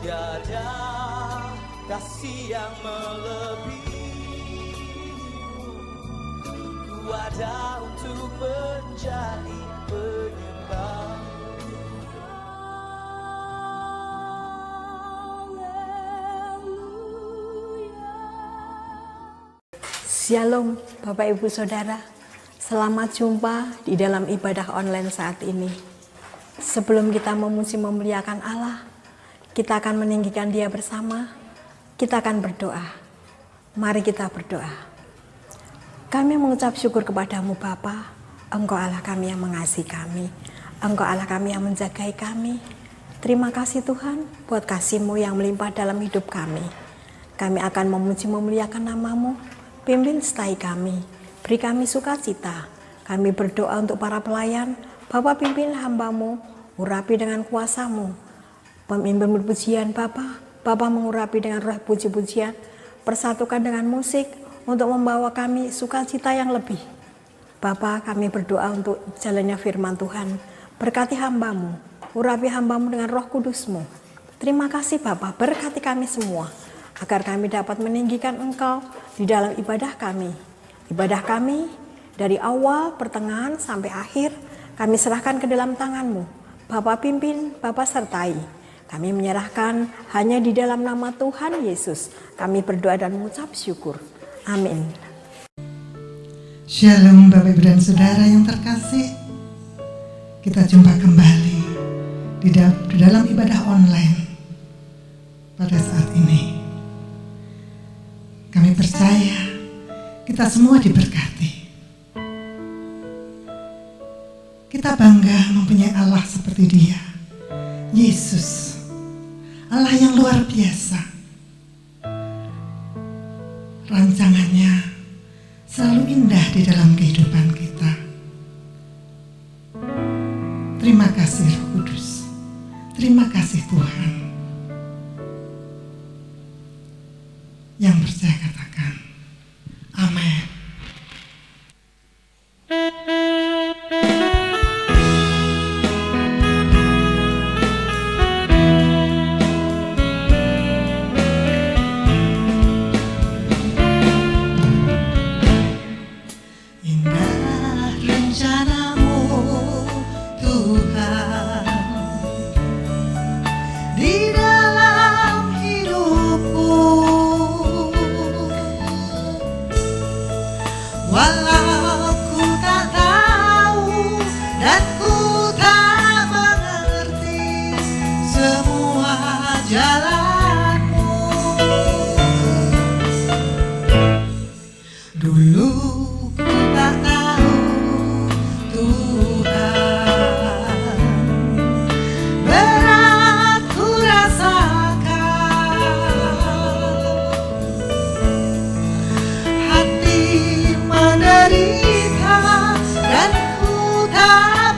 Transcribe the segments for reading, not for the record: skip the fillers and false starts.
Tiada kasih yang melebihimu. Ku ada untuk menjadi penyembah. Shalom Bapak Ibu Saudara, selamat jumpa di dalam ibadah online saat ini. Sebelum kita memuji memuliakan Allah, kita akan meninggikan Dia bersama, kita akan berdoa. Mari kita berdoa. Kami mengucap syukur kepadamu Bapa, Engkau Allah kami yang mengasihi kami, Engkau Allah kami yang menjagai kami. Terima kasih Tuhan buat kasih-Mu yang melimpah dalam hidup kami. Kami akan memuji memuliakan nama-Mu. Pimpin setai kami, beri kami sukacita. Kami berdoa untuk para pelayan, Bapa pimpin hamba-Mu, urapi dengan kuasa-Mu. Pemimpin pujian Bapa mengurapi dengan roh puji-pujian, persatukan dengan musik untuk membawa kami sukacita yang lebih. Bapa, kami berdoa untuk jalannya firman Tuhan, berkati hamba-Mu, urapi hamba-Mu dengan roh kudus-Mu. Terima kasih Bapa, berkati kami semua, agar kami dapat meninggikan Engkau di dalam ibadah kami. Ibadah kami dari awal, pertengahan, sampai akhir, kami serahkan ke dalam tangan-Mu. Bapa pimpin, Bapa sertai. Kami menyerahkan hanya di dalam nama Tuhan Yesus. Kami berdoa dan mengucap syukur. Amin. Shalom Bapak Ibu dan Saudara yang terkasih. Kita jumpa kembali di dalam ibadah online pada saat ini. Kami percaya kita semua diberkati. Kita bangga mempunyai Allah seperti Dia, Yesus, Allah yang luar biasa. Rancangannya selalu indah di dalam kehidupan kita. Terima kasih Roh Kudus, terima kasih Tuhan. Yang percaya katakan, amin. Indah rencana-Mu Tuhan di dalam hidupku. Walau ku tak tahu dan ku tak mengerti semua jalan-Mu. Dulu ku tak tahu Tuhan, berat ku rasakan, hati menderita dan ku tak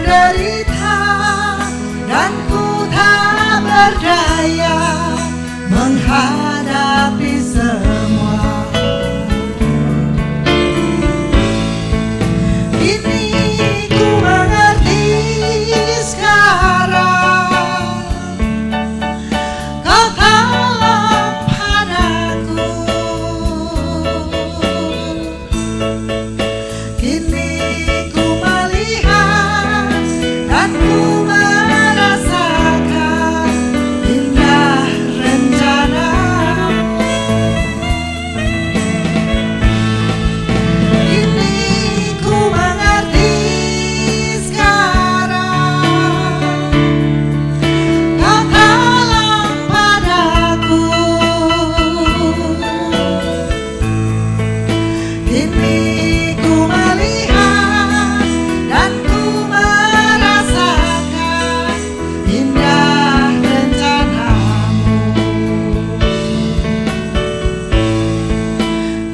menderita dan ku tak berdaya menghadapi semua. Kini ku mengerti sekarang, Kau tolong padaku. Kini ku melihat dan ku merasakan indah rencana-Mu. Kini ku mengerti sekarang, Kau tolong padaku. Kini ku melihat dan ku merasakan indah rencana-Mu.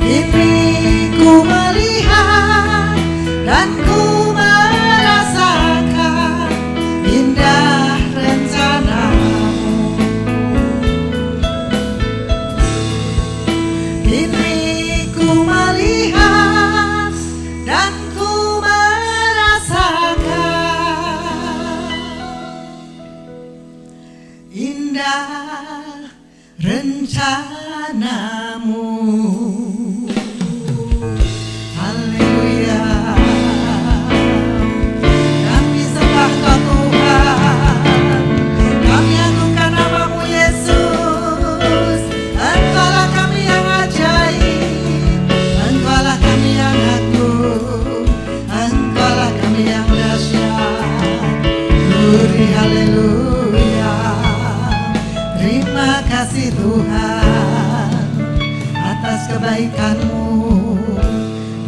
Kini ku melihat dan ku merasakan indah rencana-Mu. Kini ku melihat dan ku merasakan indah rencana-Mu. Haleluya. Kami sembah Kau Tuhan, kami agungkan nama-Mu Yesus. Engkaulah kami yang ajaib, Engkaulah kami yang agung, Engkaulah kami yang dahsyat. Glory haleluya. Terima kasih Tuhan atas kebaikan-Mu.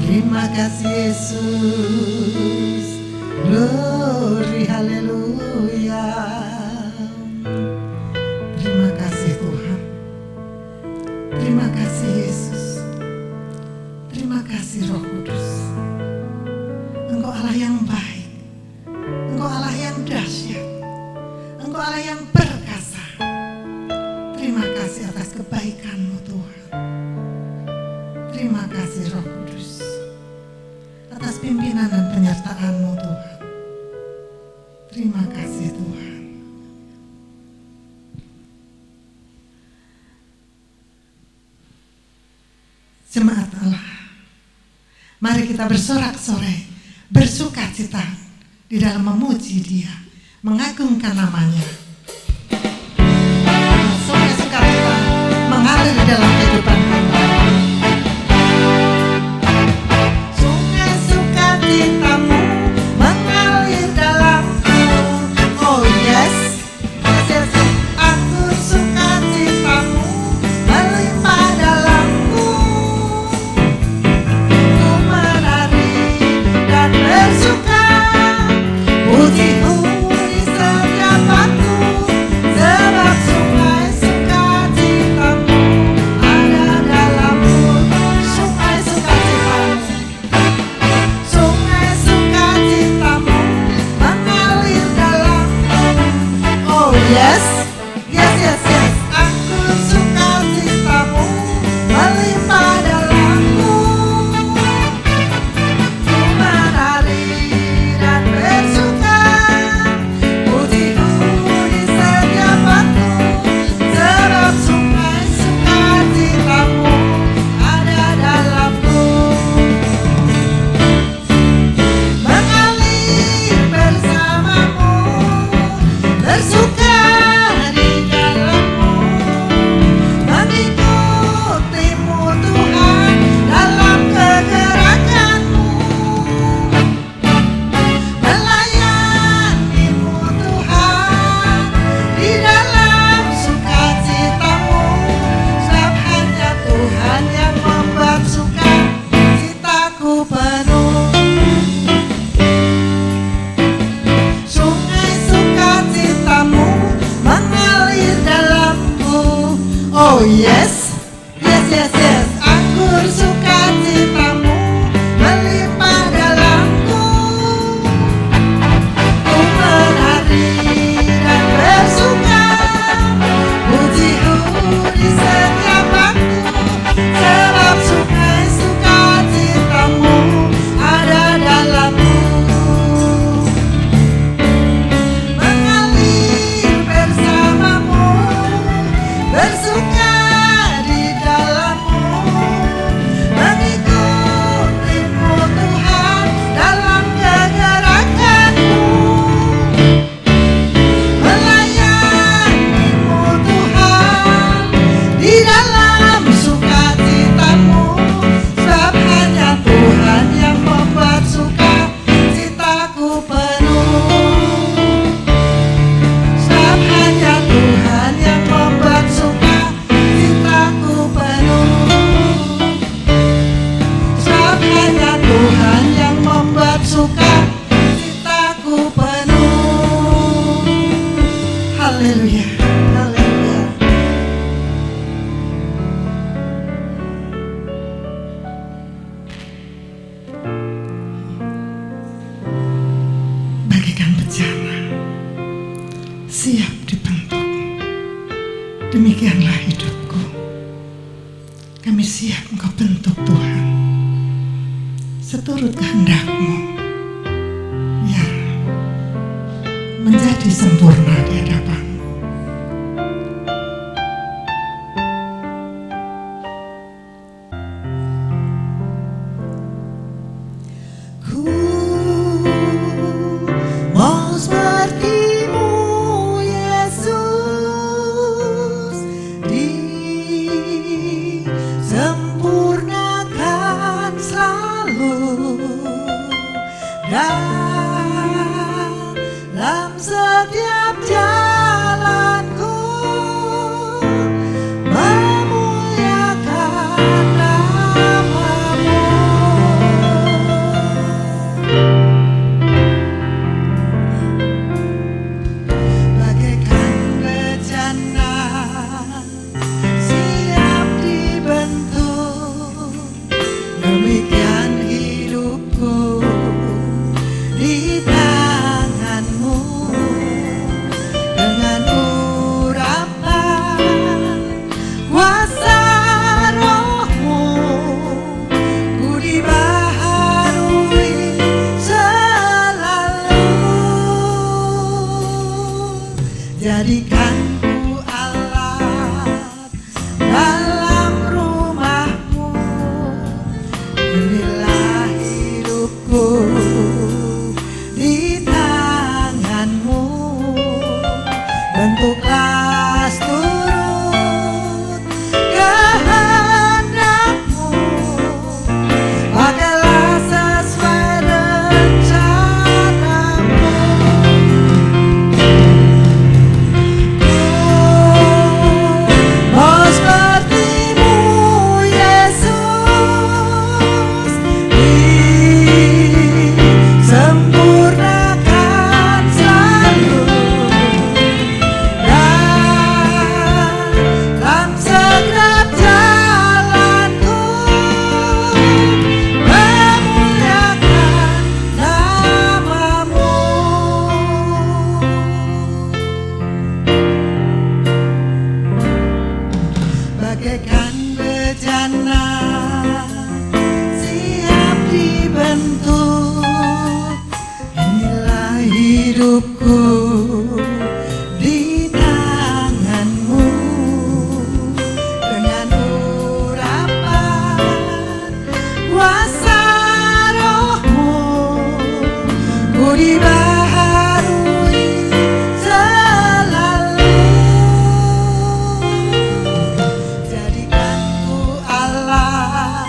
Terima kasih Yesus. Glory haleluya. Terima kasih Tuhan. Terima kasih Yesus. Terima kasih Roh Kudus. Engkau Allah yang baik, Engkau Allah yang dahsyat, Engkau Allah yang perkasa. Terima kasih atas kebaikan-Mu Tuhan. Terima kasih Roh Kudus atas pimpinan dan penyertaan-Mu Tuhan. Terima kasih Tuhan. Jemaat Allah, mari kita bersorak-sorai, bersukacita di dalam memuji Dia, mengagungkan nama-Nya. Sorai sukacita mengalir di dalam kehidupan kita. Sungai sukacita-Mu mengalir dalamku. Oh yes, yes, yes. Anggur sukacita-Mu melimpah dalamku. Ku menari dan bersuka, puji-puji setiap waktu, sebab sungai sukacita-Mu ada berencana, siap dibentuk. Demikianlah hidupku. Kami siap Engkau bentuk Tuhan, seturut kehendak-Mu, ya, menjadi sempurna di hadapan-Mu. Ku mau seperti-Mu, Yesus, disempurnakan selalu dalam setiap jalanku, memuliakan nama-Mu. Bagaikan bejana siap dibentuk, demikian hidupku di tangan-Mu. Dengan urapan kuasa Roh-Mu, ku dibaharui selalu. Jadikanku alat dalam rumah-Mu, inilah hidupku di tangan-Mu. Bentuklah seturut kehendak-Mu, pakailah sesuai rencana-Mu. Mau seperti-Mu, Yesus, disempurnakan selalu dalam segenap jalanku, memuliakan nama-Mu. Bagaikan bejana siap dibentuk, inilah hidupku di tangan-Mu. Dengan urapan kuasa Roh-Mu, ku dibaharui selalu. Jadikanku alat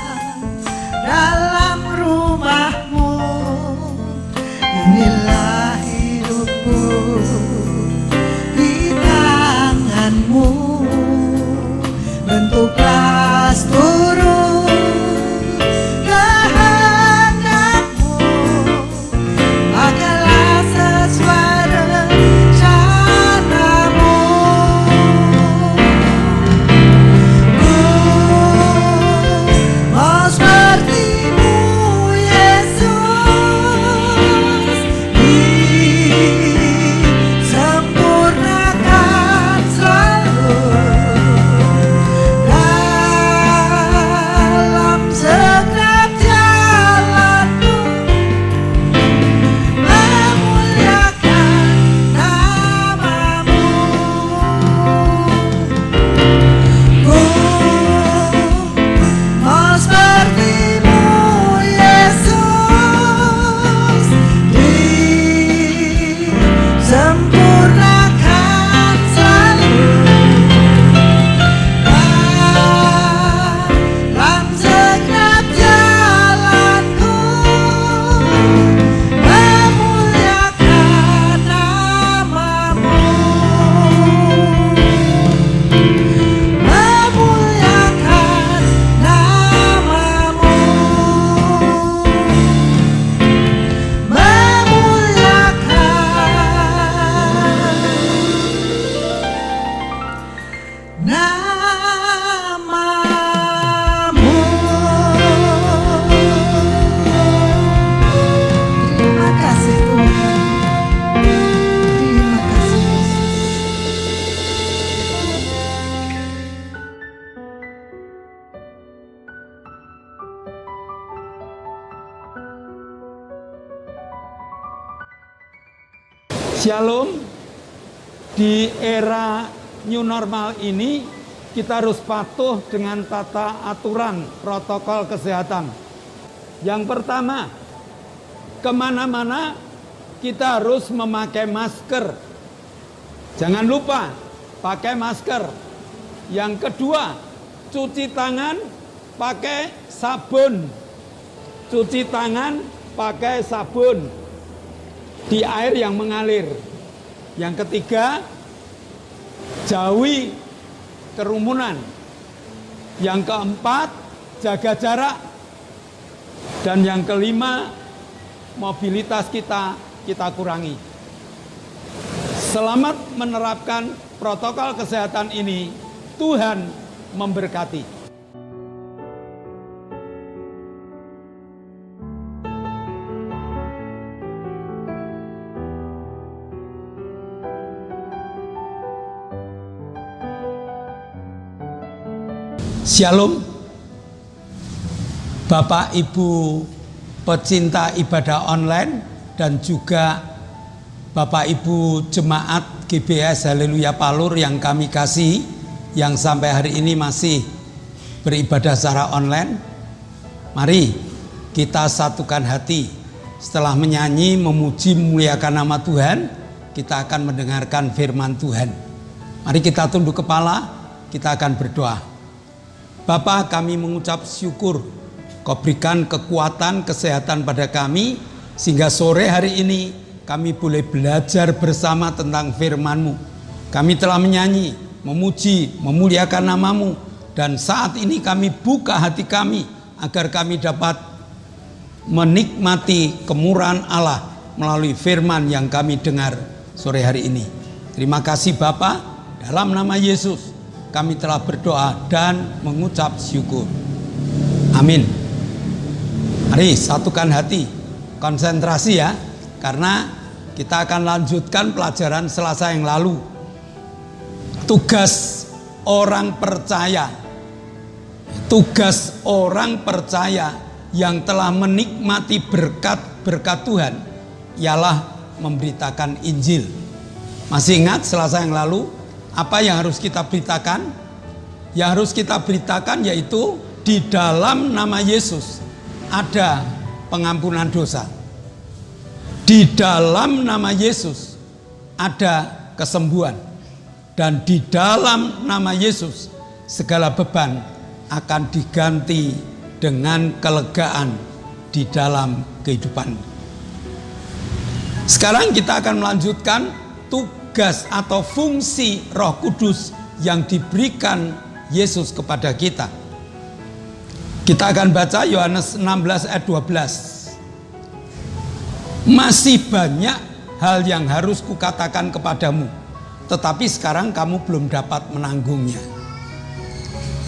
dalam rumah-Mu, inilah hidupku Shalom. Di era new normal ini kita harus patuh dengan tata aturan protokol kesehatan. Yang pertama, kemana-mana kita harus memakai masker. Jangan lupa pakai masker. Yang kedua, cuci tangan pakai sabun. Cuci tangan pakai sabun di air yang mengalir. Yang ketiga, jauhi kerumunan. Yang keempat, jaga jarak. Dan yang kelima, mobilitas kita kurangi. Selamat menerapkan protokol kesehatan ini. Tuhan memberkati. Shalom, Bapak Ibu pecinta ibadah online dan juga Bapak Ibu jemaat GBS Haleluya Palur yang kami kasih, yang sampai hari ini masih beribadah secara online. Mari kita satukan hati. Setelah menyanyi, memuji, memuliakan nama Tuhan, kita akan mendengarkan firman Tuhan. Mari kita tunduk kepala, kita akan berdoa. Bapa, kami mengucap syukur Kau berikan kekuatan, kesehatan pada kami, sehingga sore hari ini kami boleh belajar bersama tentang firman-Mu. Kami telah menyanyi, memuji, memuliakan nama-Mu, dan saat ini kami buka hati kami agar kami dapat menikmati kemurahan Allah melalui firman yang kami dengar sore hari ini. Terima kasih Bapa, dalam nama Yesus kami telah berdoa dan mengucap syukur. Amin. Mari satukan hati, konsentrasi ya, karena kita akan lanjutkan pelajaran Selasa yang lalu. Tugas orang percaya, tugas orang percaya yang telah menikmati berkat-berkat Tuhan ialah memberitakan Injil. Masih ingat Selasa yang lalu apa yang harus kita beritakan? Yang harus kita beritakan yaitu di dalam nama Yesus ada pengampunan dosa. Di dalam nama Yesus ada kesembuhan. Dan di dalam nama Yesus segala beban akan diganti dengan kelegaan di dalam kehidupan. Sekarang kita akan melanjutkan tugas atau fungsi Roh Kudus yang diberikan Yesus kepada kita. Kita akan baca Yohanes 16 ayat 12. Masih banyak hal yang harus kukatakan kepadamu, tetapi sekarang kamu belum dapat menanggungnya.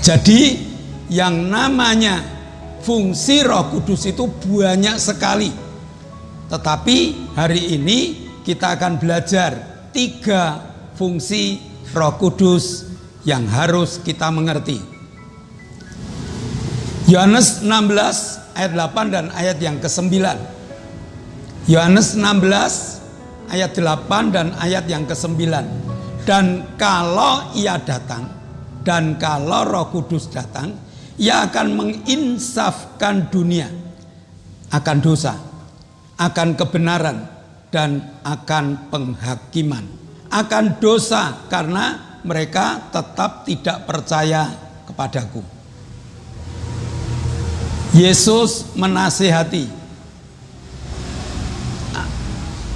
Jadi yang namanya fungsi Roh Kudus itu banyak sekali. Tetapi hari ini kita akan belajar 3 fungsi Roh Kudus yang harus kita mengerti. Yohanes 16 ayat 8 dan ayat yang ke-9. Yohanes 16 ayat 8 dan ayat yang ke-9. Dan kalau ia datang, dan kalau Roh Kudus datang, ia akan menginsafkan dunia akan dosa, akan kebenaran, dan akan penghakiman. Akan dosa karena mereka tetap tidak percaya kepadaku. Yesus menasihati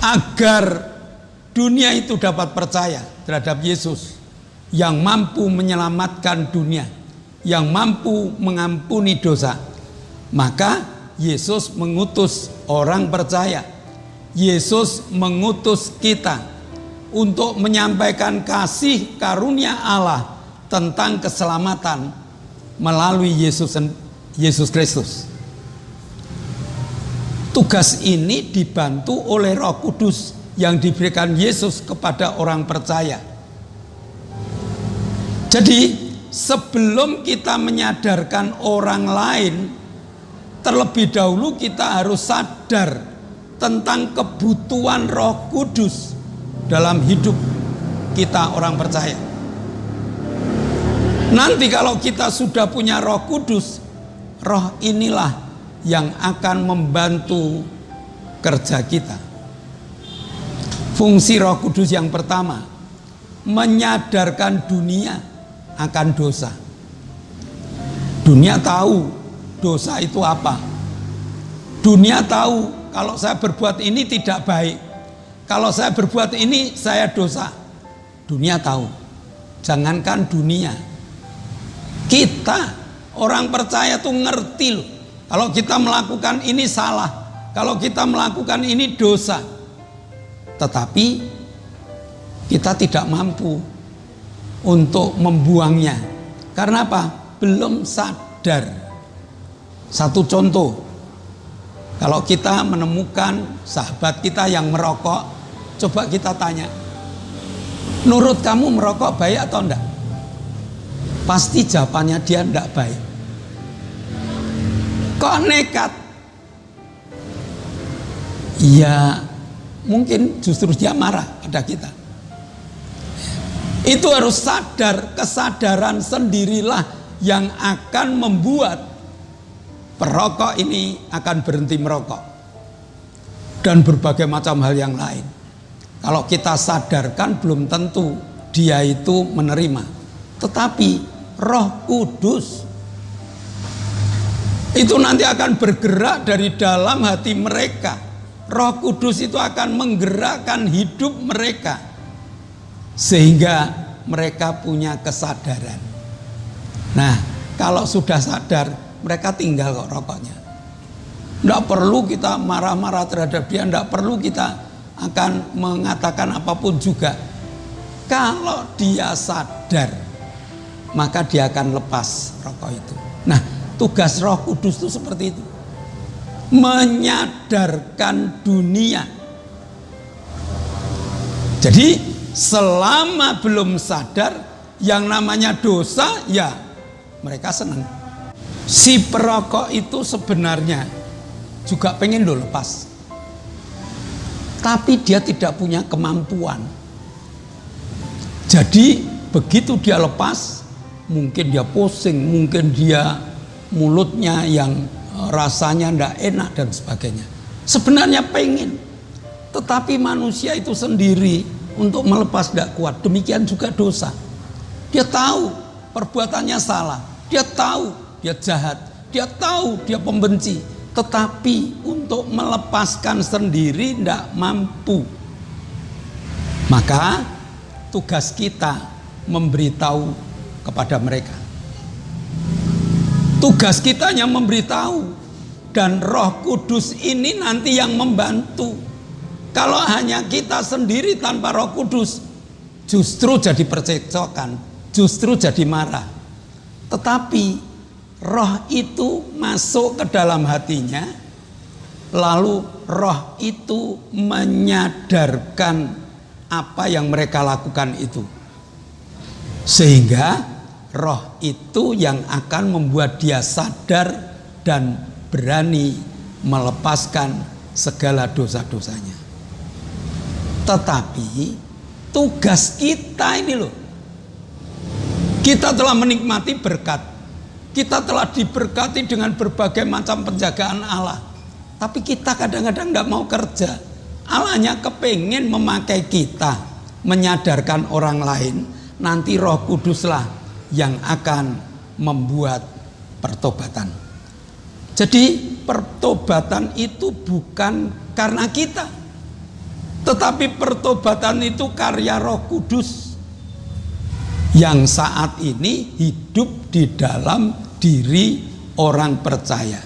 agar dunia itu dapat percaya terhadap Yesus yang mampu menyelamatkan dunia, yang mampu mengampuni dosa. Maka Yesus mengutus orang percaya. Yesus mengutus kita untuk menyampaikan kasih karunia Allah tentang keselamatan melalui Yesus Kristus. Tugas ini dibantu oleh Roh Kudus yang diberikan Yesus kepada orang percaya. Jadi sebelum kita menyadarkan orang lain, terlebih dahulu kita harus sadar tentang kebutuhan Roh Kudus dalam hidup kita orang percaya. Nanti kalau kita sudah punya Roh Kudus, Roh inilah yang akan membantu kerja kita. Fungsi Roh Kudus yang pertama, menyadarkan dunia akan dosa. Dunia tahu dosa itu apa. Dunia tahu kalau saya berbuat ini tidak baik. Kalau saya berbuat ini saya dosa. Dunia tahu. Jangankan dunia, kita orang percaya tuh ngerti loh. Kalau kita melakukan ini salah, kalau kita melakukan ini dosa. Tetapi kita tidak mampu untuk membuangnya. Karena apa? Belum sadar. Satu contoh, kalau kita menemukan sahabat kita yang merokok, coba kita tanya, menurut kamu merokok baik atau enggak? Pasti jawabannya dia enggak baik. Kok nekat? Ya mungkin justru dia marah pada kita. Itu harus sadar, kesadaran sendirilah yang akan membuat perokok ini akan berhenti merokok. Dan berbagai macam hal yang lain. Kalau kita sadarkan belum tentu dia itu menerima. Tetapi Roh Kudus itu nanti akan bergerak dari dalam hati mereka. Roh Kudus itu akan menggerakkan hidup mereka sehingga mereka punya kesadaran. Nah, kalau sudah sadar, mereka tinggal kok rokoknya. Tidak perlu kita marah-marah terhadap dia, tidak perlu kita akan mengatakan apapun juga. Kalau dia sadar, maka dia akan lepas rokok itu. Nah, tugas Roh Kudus itu seperti itu. Menyadarkan dunia. Jadi selama belum sadar yang namanya dosa, ya mereka senang. Si perokok itu sebenarnya juga pengen lo lepas, tapi dia tidak punya kemampuan. Jadi begitu dia lepas, mungkin dia pusing, mungkin dia mulutnya yang rasanya tidak enak dan sebagainya. Sebenarnya pengen, tetapi manusia itu sendiri untuk melepas tidak kuat. Demikian juga dosa. Dia tahu perbuatannya salah, dia tahu dia jahat, dia tahu dia pembenci, tetapi untuk melepaskan sendiri tidak mampu. Maka tugas kita memberitahu kepada mereka. Tugas kita yang memberitahu, dan Roh Kudus ini nanti yang membantu. Kalau hanya kita sendiri tanpa Roh Kudus, justru jadi percekcokan, justru jadi marah. Tetapi Roh itu masuk ke dalam hatinya, lalu Roh itu menyadarkan apa yang mereka lakukan itu, sehingga Roh itu yang akan membuat dia sadar dan berani melepaskan segala dosa-dosanya. Tetapi tugas kita ini loh, kita telah menikmati berkat, kita telah diberkati dengan berbagai macam penjagaan Allah, tapi kita kadang-kadang tidak mau kerja. Allahnya kepengen memakai kita, menyadarkan orang lain. Nanti Roh Kuduslah yang akan membuat pertobatan. Jadi pertobatan itu bukan karena kita, tetapi pertobatan itu karya Roh Kudus yang saat ini hidup di dalam diri orang percaya.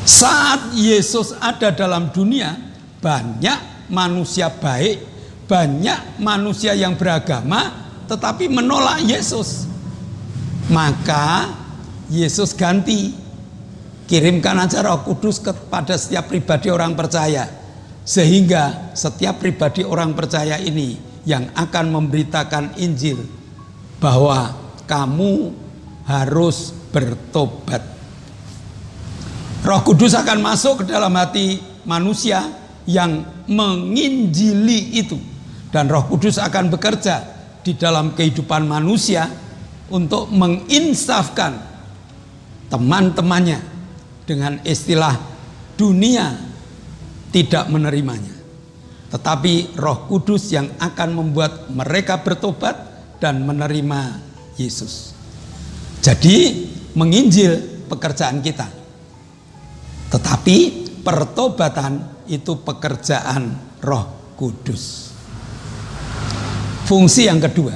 Saat Yesus ada dalam dunia, banyak manusia baik, banyak manusia yang beragama, tetapi menolak Yesus. Maka Yesus ganti, kirimkan aja Roh Kudus kepada setiap pribadi orang percaya, sehingga setiap pribadi orang percaya ini yang akan memberitakan Injil bahwa kamu harus bertobat. Roh Kudus akan masuk ke dalam hati manusia, yang menginjili itu, dan Roh Kudus akan bekerja di dalam kehidupan manusia untuk menginsafkan teman-temannya dengan istilah dunia tidak menerimanya, tetapi Roh Kudus yang akan membuat mereka bertobat dan menerima Yesus. Jadi menginjil pekerjaan kita, tetapi pertobatan itu pekerjaan Roh Kudus. Fungsi yang kedua,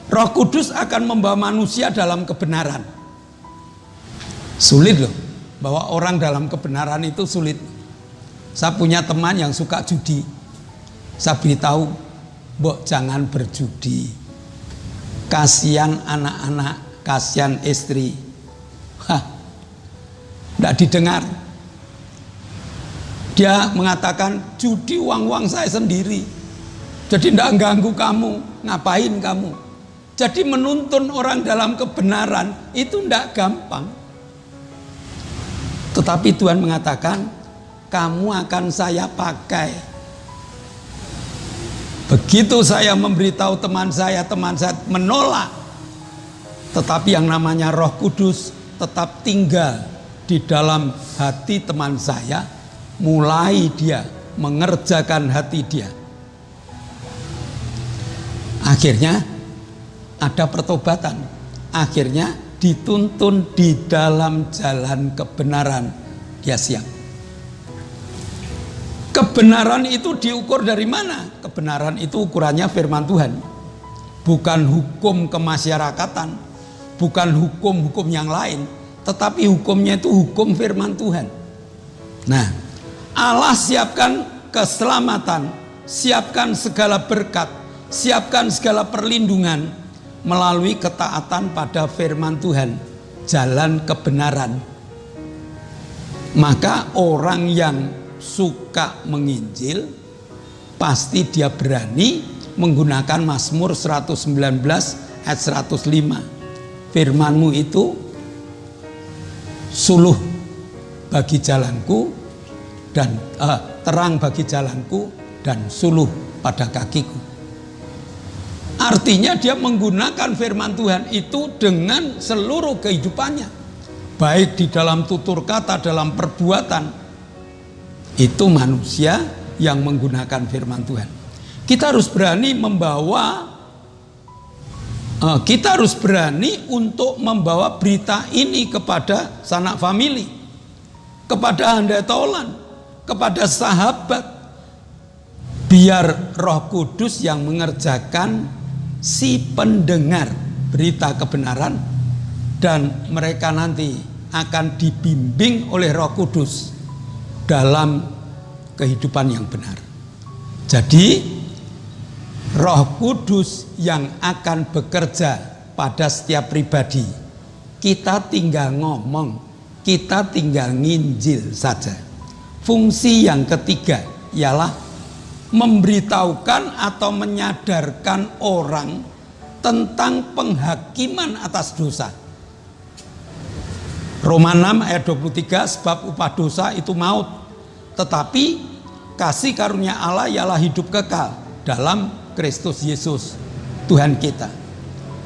Roh Kudus akan membawa manusia dalam kebenaran. Sulit loh, bawa orang dalam kebenaran itu sulit. Saya punya teman yang suka judi. Saya beritahu, "Mbok jangan berjudi. Kasihan anak-anak, kasihan istri." Tidak didengar. Dia mengatakan, "Judi uang-uang saya sendiri. Jadi tidak ganggu kamu, ngapain kamu?" Jadi menuntun orang dalam kebenaran itu tidak gampang. Tetapi Tuhan mengatakan, kamu akan saya pakai. Begitu saya memberitahu teman saya menolak. Tetapi yang namanya Roh Kudus tetap tinggal di dalam hati teman saya. Mulai dia mengerjakan hati dia. Akhirnya ada pertobatan. Akhirnya dituntun di dalam jalan kebenaran. Dia siap. Kebenaran itu diukur dari mana? Kebenaran itu ukurannya firman Tuhan. Bukan hukum kemasyarakatan, bukan hukum-hukum yang lain, tetapi hukumnya itu hukum firman Tuhan. Nah, Allah siapkan keselamatan, siapkan segala berkat, siapkan segala perlindungan melalui ketaatan pada firman Tuhan, jalan kebenaran. Maka orang yang suka menginjil pasti dia berani menggunakan Mazmur 119 ayat 105. Firman-Mu itu suluh bagi jalanku dan terang bagi jalanku dan suluh pada kakiku. Artinya dia menggunakan firman Tuhan itu dengan seluruh kehidupannya, baik di dalam tutur kata, dalam perbuatan. Itu manusia yang menggunakan firman Tuhan. Kita harus berani kita harus berani untuk membawa berita ini kepada sanak famili, kepada handetolan, kepada sahabat, biar Roh Kudus yang mengerjakan si pendengar berita kebenaran, dan mereka nanti akan dibimbing oleh Roh Kudus dalam kehidupan yang benar. Jadi Roh Kudus yang akan bekerja pada setiap pribadi. Kita tinggal ngomong, kita tinggal nginjil saja. Fungsi yang ketiga ialah memberitahukan atau menyadarkan orang tentang penghakiman atas dosa. Roma 6 ayat 23, sebab upah dosa itu maut, tetapi kasih karunia Allah ialah hidup kekal dalam Kristus Yesus Tuhan kita.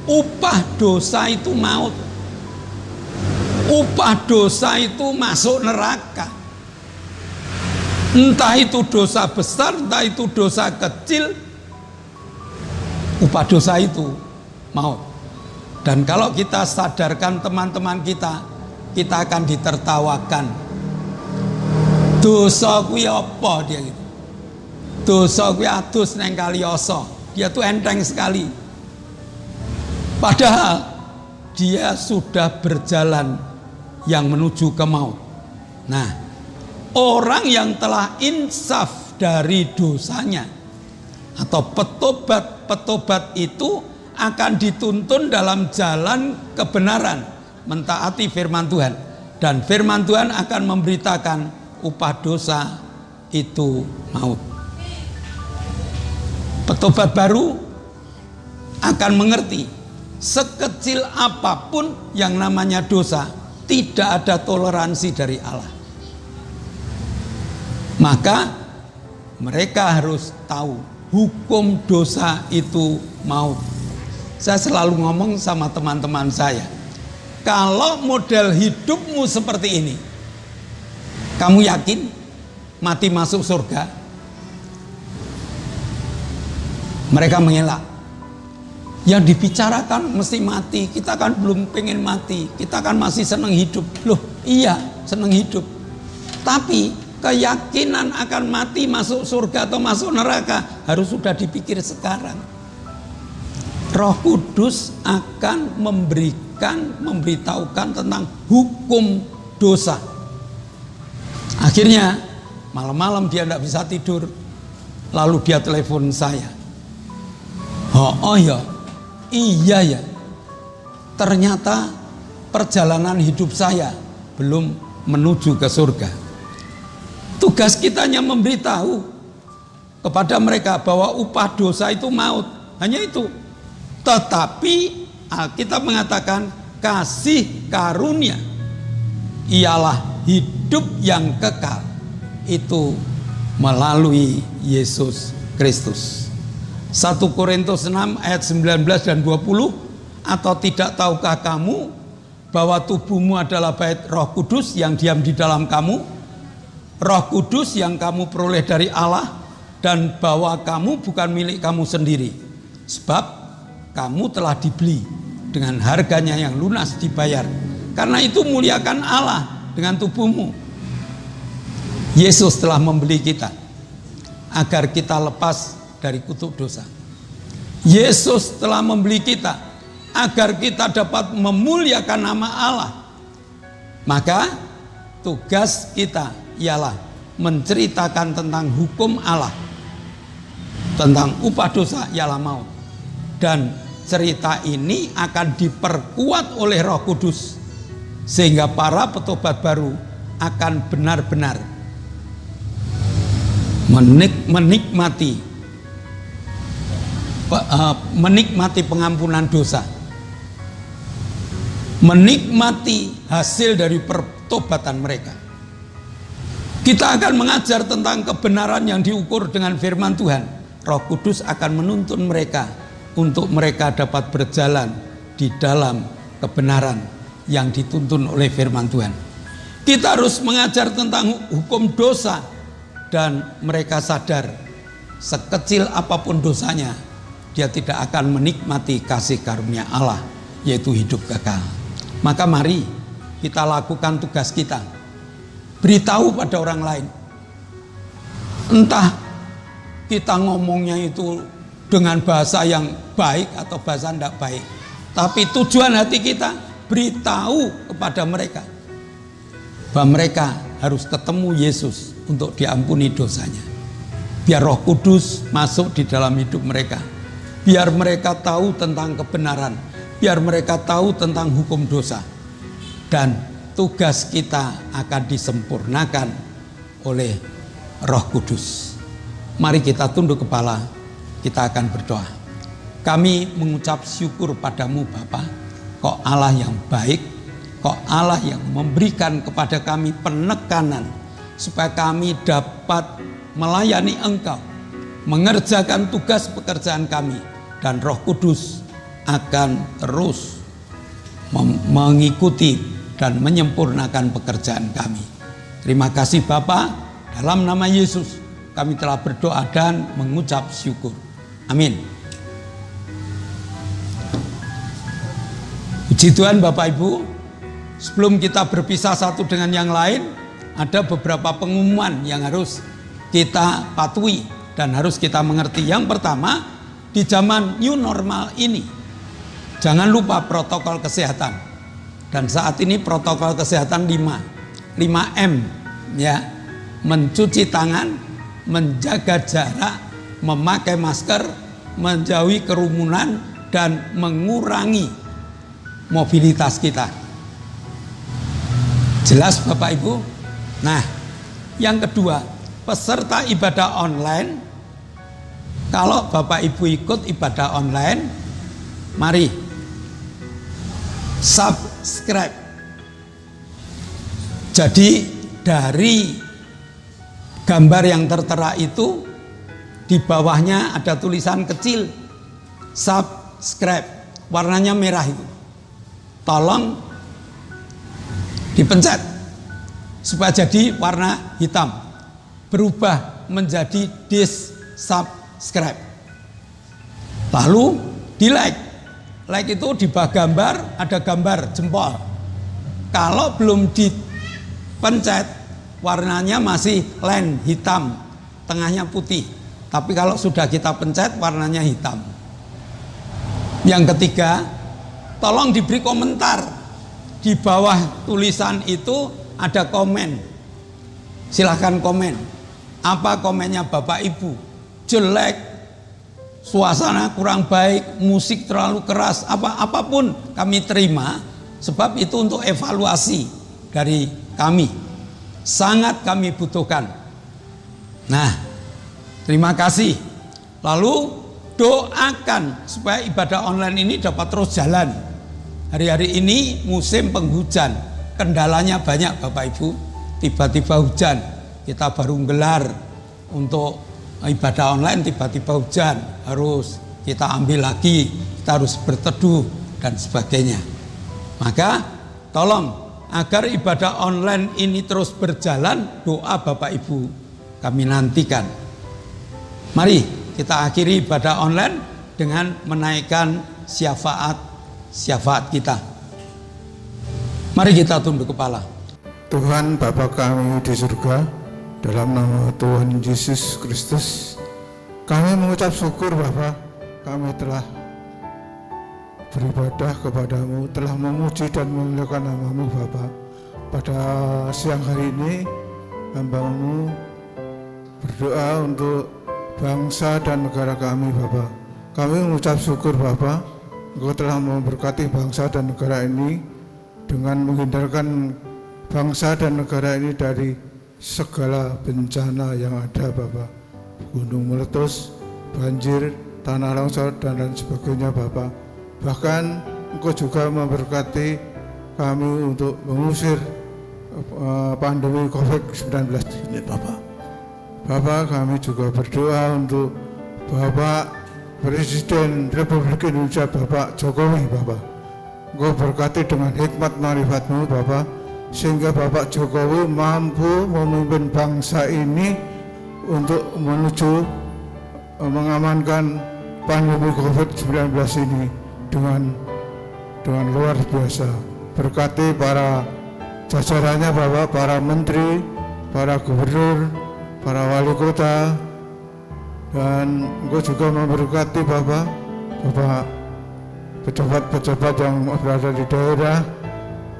Upah dosa itu maut. Upah dosa itu masuk neraka. Entah itu dosa besar, entah itu dosa kecil, upah dosa itu maut. Dan kalau kita sadarkan teman-teman kita akan ditertawakan. Dosa kuwi apa dia gitu. Dosa kuwi adus neng Kalioso. Dia tuh enteng sekali. Padahal dia sudah berjalan yang menuju ke maut. Nah, orang yang telah insaf dari dosanya atau petobat itu akan dituntun dalam jalan kebenaran, mentaati firman Tuhan, dan firman Tuhan akan memberitakan upah dosa itu maut. Petobat baru akan mengerti sekecil apapun yang namanya dosa, tidak ada toleransi dari Allah. Maka mereka harus tahu hukum dosa itu maut. Saya selalu ngomong sama teman-teman saya, kalau model hidupmu seperti ini, kamu yakin mati masuk surga? Mereka mengelak. Yang dibicarakan mesti mati. Kita kan belum pengen mati. Kita kan masih senang hidup. Loh iya, senang hidup. Tapi keyakinan akan mati masuk surga atau masuk neraka harus sudah dipikir sekarang. Roh Kudus akan memberitahukan tentang hukum dosa. Akhirnya malam-malam dia tidak bisa tidur. Lalu dia telepon saya. Oh ya, iya ya. Ternyata perjalanan hidup saya belum menuju ke surga. Tugas kita hanya memberitahu kepada mereka bahwa upah dosa itu maut. Hanya itu. Tetapi Alkitab mengatakan kasih karunia ialah hidup yang kekal. Itu melalui Yesus Kristus. 1 Korintus 6 ayat 19 dan 20. Atau tidak tahukah kamu bahwa tubuhmu adalah bait Roh Kudus yang diam di dalam kamu, Roh Kudus yang kamu peroleh dari Allah, dan bahwa kamu bukan milik kamu sendiri, sebab kamu telah dibeli dengan harganya yang lunas dibayar. Karena itu muliakan Allah dengan tubuhmu. Yesus telah membeli kita agar kita lepas dari kutuk dosa. Yesus telah membeli kita agar kita dapat memuliakan nama Allah. Maka tugas kita ialah menceritakan tentang hukum Allah, tentang upah dosa ialah maut. Dan cerita ini akan diperkuat oleh Roh Kudus sehingga para petobat baru akan benar-benar menikmati pengampunan dosa, menikmati hasil dari pertobatan mereka. Kita akan mengajar tentang kebenaran yang diukur dengan firman Tuhan. Roh Kudus akan menuntun mereka untuk mereka dapat berjalan di dalam kebenaran yang dituntun oleh firman Tuhan. Kita harus mengajar tentang hukum dosa, dan mereka sadar sekecil apapun dosanya, dia tidak akan menikmati kasih karunia Allah, yaitu hidup kekal. Maka mari kita lakukan tugas kita, beritahu pada orang lain. Entah kita ngomongnya itu dengan bahasa yang baik atau bahasa tidak baik, tapi tujuan hati kita beritahu kepada mereka bahwa mereka harus ketemu Yesus untuk diampuni dosanya. Biar Roh Kudus masuk di dalam hidup mereka, biar mereka tahu tentang kebenaran, biar mereka tahu tentang hukum dosa, dan tugas kita akan disempurnakan oleh Roh Kudus. Mari kita tunduk kepala, kita akan berdoa. Kami mengucap syukur padamu Bapa, kau Allah yang baik, kau Allah yang memberikan kepada kami penekanan supaya kami dapat melayani Engkau, mengerjakan tugas pekerjaan kami, dan Roh Kudus akan terus mengikuti dan menyempurnakan pekerjaan kami. Terima kasih Bapa, dalam nama Yesus kami telah berdoa dan mengucap syukur. Amin. Puji Tuhan Bapak Ibu, sebelum kita berpisah satu dengan yang lain, ada beberapa pengumuman yang harus kita patuhi dan harus kita mengerti. Yang pertama, di zaman new normal ini, jangan lupa protokol kesehatan. Dan saat ini protokol kesehatan 5M ya. Mencuci tangan, menjaga jarak, memakai masker, menjauhi kerumunan, dan mengurangi mobilitas kita. Jelas Bapak Ibu? Nah, yang kedua, peserta ibadah online, kalau Bapak Ibu ikut ibadah online, mari subscribe. Jadi dari gambar yang tertera itu Di bawahnya ada tulisan kecil subscribe, warnanya merah itu. Tolong dipencet supaya jadi warna hitam, berubah menjadi subscribe. Lalu di like. Like itu di bawah gambar ada gambar jempol. Kalau belum dipencet, warnanya masih len hitam, tengahnya putih. Tapi kalau sudah kita pencet, warnanya hitam. Yang ketiga, tolong diberi komentar. Di bawah tulisan itu ada komen. Silahkan komen. Apa komennya Bapak Ibu? Jelek, suasana kurang baik, musik terlalu keras, apapun kami terima, sebab itu untuk evaluasi dari kami. Sangat kami butuhkan. Nah, terima kasih. Lalu doakan supaya ibadah online ini dapat terus jalan. Hari-hari ini musim penghujan, kendalanya banyak Bapak Ibu. Tiba-tiba hujan, kita baru gelar untuk ibadah online, tiba-tiba hujan, harus kita ambil lagi, kita harus berteduh dan sebagainya. Maka tolong agar ibadah online ini terus berjalan, doa Bapak Ibu kami nantikan. Mari kita akhiri ibadah online dengan menaikkan syafaat kita. Mari kita tunduk kepala. Tuhan Bapa kami di surga, dalam nama Tuhan Yesus Kristus, kami mengucap syukur Bapa, kami telah beribadah kepadamu, telah memuji dan memuliakan nama-Mu Bapa. Pada siang hari ini, hamba-Mu berdoa untuk bangsa dan negara kami Bapa. Kami mengucap syukur Bapa, Engkau telah memberkati bangsa dan negara ini dengan menghindarkan bangsa dan negara ini dari segala bencana yang ada Bapa. Gunung meletus, banjir, tanah longsor dan lain sebagainya Bapa. Bahkan Engkau juga memberkati kami untuk mengusir pandemi COVID-19 ini Bapa. Bapa, kami juga berdoa untuk Bapak Presiden Republik Indonesia Bapak Jokowi Bapa. Engkau berkati dengan hikmat marifat-Mu Bapa, sehingga Bapak Jokowi mampu memimpin bangsa ini untuk menuju mengamankan pandemi COVID-19 ini dengan luar biasa. Berkati para jajarannya Bapak, para menteri, para gubernur, para wali kota, dan Engkau juga memberkati Bapak pejabat-pejabat yang berada di daerah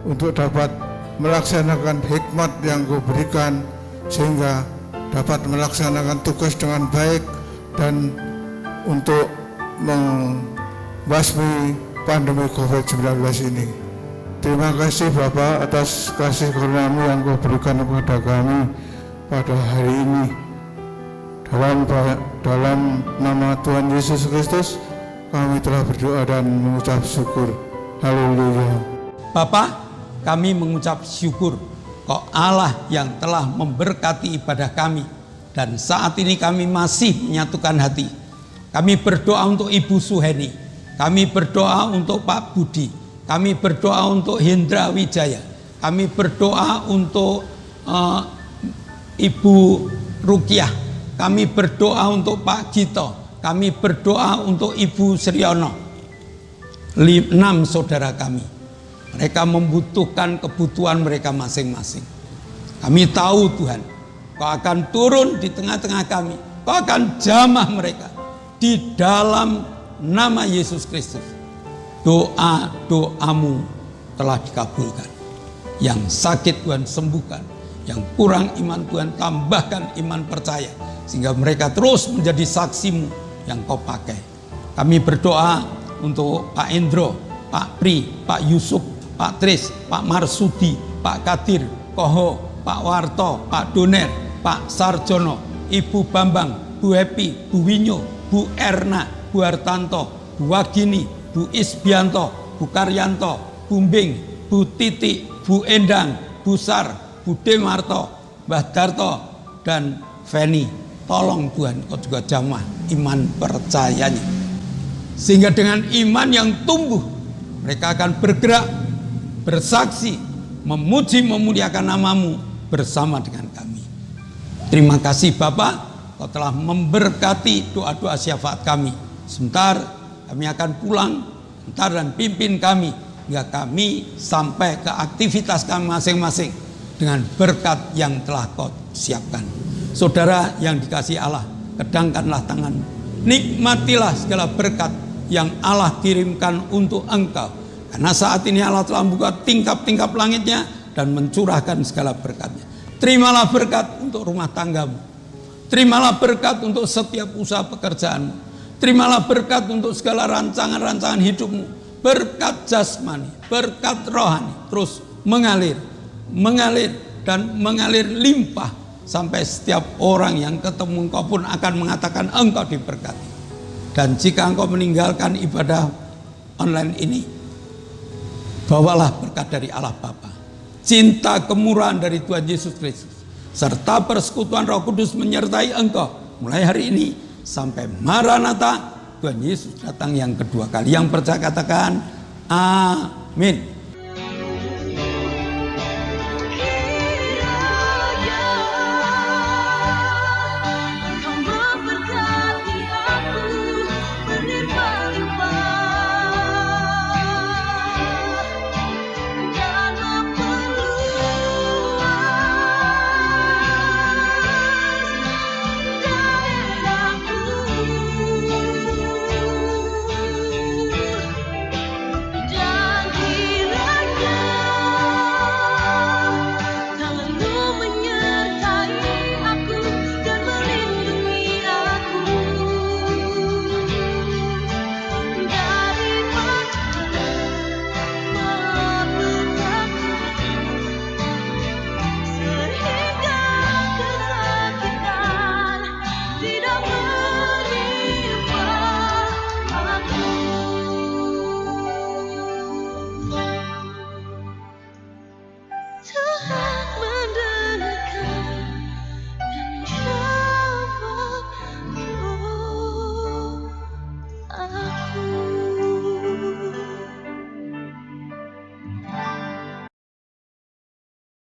untuk dapat melaksanakan hikmat yang Kau berikan, sehingga dapat melaksanakan tugas dengan baik dan untuk membasmi pandemi COVID-19 ini. Terima kasih Bapak atas kasih karunia-Mu yang Kau berikan kepada kami pada hari ini. Dalam nama Tuhan Yesus Kristus kami telah berdoa dan mengucap syukur. Haleluya. Bapak, kami mengucap syukur kok Allah yang telah memberkati ibadah kami, dan saat ini kami masih menyatukan hati. Kami berdoa untuk Ibu Suheni, kami berdoa untuk Pak Budi, kami berdoa untuk Hendra Wijaya, kami berdoa untuk Ibu Rukiah, kami berdoa untuk Pak Gito, kami berdoa untuk Ibu Sriono. 6 saudara kami, mereka membutuhkan kebutuhan mereka masing-masing. Kami tahu Tuhan, Kau akan turun di tengah-tengah kami, Kau akan jamah mereka di dalam nama Yesus Kristus. Doa-doamu telah dikabulkan. Yang sakit Tuhan sembuhkan, yang kurang iman Tuhan tambahkan iman percaya, sehingga mereka terus menjadi saksi-Mu yang Kau pakai. Kami berdoa untuk Pak Endro, Pak Pri, Pak Yusuf, Pak Tris, Pak Marsudi, Pak Kadir, Koho, Pak Warto, Pak Doner, Pak Sarjono, Ibu Bambang, Bu Happy, Bu Winyo, Bu Erna, Bu Hartanto, Bu Wagini, Bu Isbianto, Bu Karyanto, Bu Mbing, Bu Titi, Bu Endang, Bu Sar, Bu Demarto, Mbah Darto, dan Feni. tolong Tuhan kau juga jamah iman percayanya. Sehingga dengan iman yang tumbuh, mereka akan bergerak, bersaksi, memuji, memuliakan namamu bersama dengan kami. Terima kasih Bapak, kau telah memberkati doa-doa syafaat kami. Sebentar kami akan pulang, sebentar dan pimpin kami hingga kami sampai ke aktivitas kami masing-masing dengan berkat yang telah kau siapkan. Saudara yang dikasihi Allah, kedangkanlah tanganmu, nikmatilah segala berkat yang Allah kirimkan untuk engkau. Karena saat ini Allah telah membuka tingkap-tingkap langitnya dan mencurahkan segala berkatnya. Terimalah berkat untuk rumah tanggamu. Terimalah berkat untuk setiap usaha pekerjaanmu. Terimalah berkat untuk segala rancangan-rancangan hidupmu. Berkat jasmani, berkat rohani terus mengalir dan mengalir limpah sampai setiap orang yang ketemu engkau pun akan mengatakan engkau diberkati. Dan jika engkau meninggalkan ibadah online ini, bawalah berkat dari Allah Bapa, cinta kemurahan dari Tuhan Yesus Kristus, serta persekutuan Roh Kudus menyertai engkau mulai hari ini sampai Maranatha, Tuhan Yesus datang yang kedua kali. Yang percaya katakan amin.